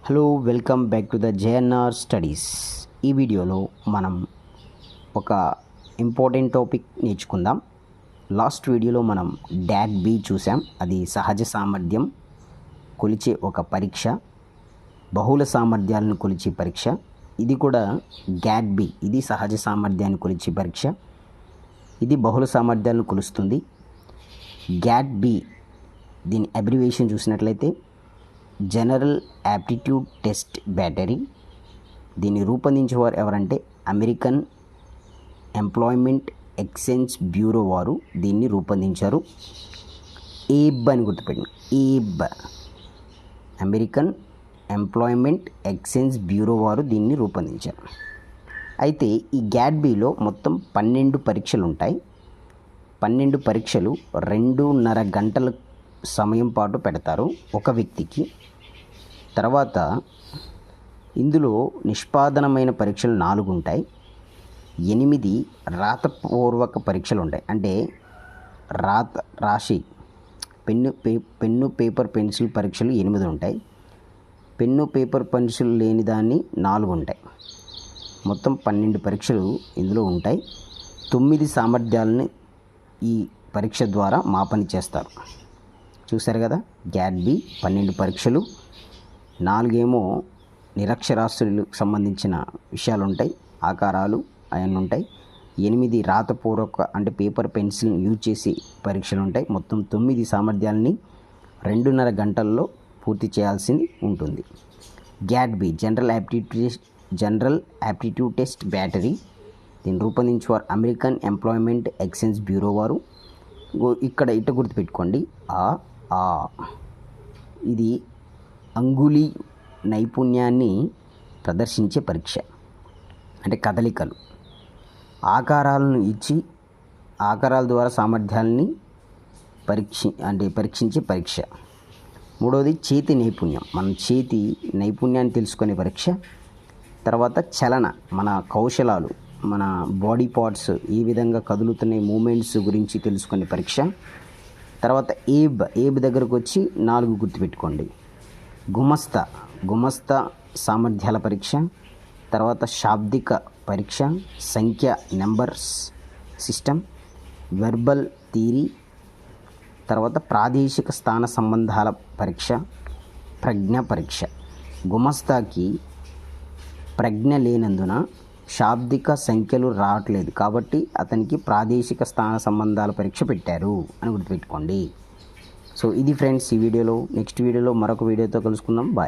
Hello welcome back to the JNR studies. ఈ వీడియోలో మనం ఒక ఇంపార్టెంట్ టాపిక్ నేర్చుకుందాం. లాస్ట్ వీడియోలో మనం డాట్ బి చూసాం. అది సహజ సామర్థ్యం కొలిచే ఒక పరీక్ష, బహుళ సామర్థ్యాలను కొలిచే పరీక్ష. ఇది కూడా గ్యాట్ బి, ఇది సహజ సామర్థ్యాన్ని కొలిచే పరీక్ష, ఇది బహుళ సామర్థ్యాలను కొలుస్తుంది. గ్యాట్ బి దీని అబ్రివేషన్ చూసినట్లయితే జనరల్ యాప్టిట్యూడ్ టెస్ట్ బ్యాటరీ. దీన్ని రూపొందించేవారు ఎవరంటే అమెరికన్ ఎంప్లాయ్మెంట్ ఎక్స్చేంజ్ బ్యూరో వారు దీన్ని రూపొందించారు. ఏబ్ అని గుర్తుపెట్టండి, ఏబ్, అమెరికన్ ఎంప్లాయ్మెంట్ ఎక్స్చేంజ్ బ్యూరో వారు దీన్ని రూపొందించారు. అయితే ఈ గ్యాట్ బిలో మొత్తం 12 పరీక్షలు ఉంటాయి. 12 పరీక్షలు 2.5 గంటల సమయం పాటు పెడతారు ఒక వ్యక్తికి. తర్వాత ఇందులో నిష్పాదనమైన పరీక్షలు 4 ఉంటాయి. 8 రాతపూర్వక పరీక్షలు ఉంటాయి. అంటే రాసి పెన్ను పేపర్ పెన్సిల్ పరీక్షలు 8 ఉంటాయి. పెన్ను పేపర్ పెన్సిల్ లేని దాన్ని 4 ఉంటాయి. మొత్తం 12 పరీక్షలు ఇందులో ఉంటాయి. 9 సామర్థ్యాలని ఈ పరీక్ష ద్వారా మాపన చేస్తారు. చూశారు కదా, గ్యాట్ బి 12 పరీక్షలు, 4 ఏమో నిరక్షరాస్యులకు సంబంధించిన విషయాలు ఉంటాయి, ఆకారాలు అవన్నీ ఉంటాయి. 8 రాతపూర్వక అంటే పేపర్ పెన్సిల్ యూజ్ చేసి పరీక్షలు ఉంటాయి. మొత్తం 9 సామర్థ్యాలని 2.5 గంటల్లో పూర్తి చేయాల్సింది ఉంటుంది. GAT B general aptitude test battery. దీన్ని రూపొందించేవారు అమెరికన్ ఎంప్లాయ్మెంట్ ఎక్స్చేంజ్ బ్యూరో వారు. ఇక్కడ ఇట్ట గుర్తుపెట్టుకోండి, ఇది అంగుళి నైపుణ్యాన్ని ప్రదర్శించే పరీక్ష. అంటే కదలికలు, ఆకారాలను ఇచ్చి ఆకారాల ద్వారా సామర్థ్యాలని పరీక్షించే పరీక్ష. మూడవది చేతి నైపుణ్యం, మన చేతి నైపుణ్యాన్ని తెలుసుకునే పరీక్ష. తర్వాత చలన, మన కౌశలాలు, మన బాడీ పార్ట్స్ ఏ విధంగా కదులుతున్నాయి, మూమెంట్స్ గురించి తెలుసుకునే పరీక్ష. తర్వాత ఏబ్ దగ్గరకు వచ్చి 4 గుర్తుపెట్టుకోండి. గుమస్తా సామర్థ్యాల పరీక్ష. తర్వాత శాబ్దిక పరీక్ష, సంఖ్య నెంబర్స్ సిస్టమ్, వెర్బల్ థియరీ. తర్వాత ప్రాదేశిక స్థాన సంబంధాల పరీక్ష, ప్రజ్ఞ పరీక్ష. గుమస్తాకి ప్రజ్ఞ లేనందున శాబ్దిక సంఖ్యలు రావట్లేదు, కాబట్టి అతనికి ప్రాదేశిక స్థాన సంబంధాల పరీక్ష పెట్టారు అని గుర్తుపెట్టుకోండి. సో ఇది ఫ్రెండ్స్ ఈ వీడియోలో. నెక్స్ట్ వీడియోలో మరొక వీడియోతో కలుసుకుందాం. బాయ్.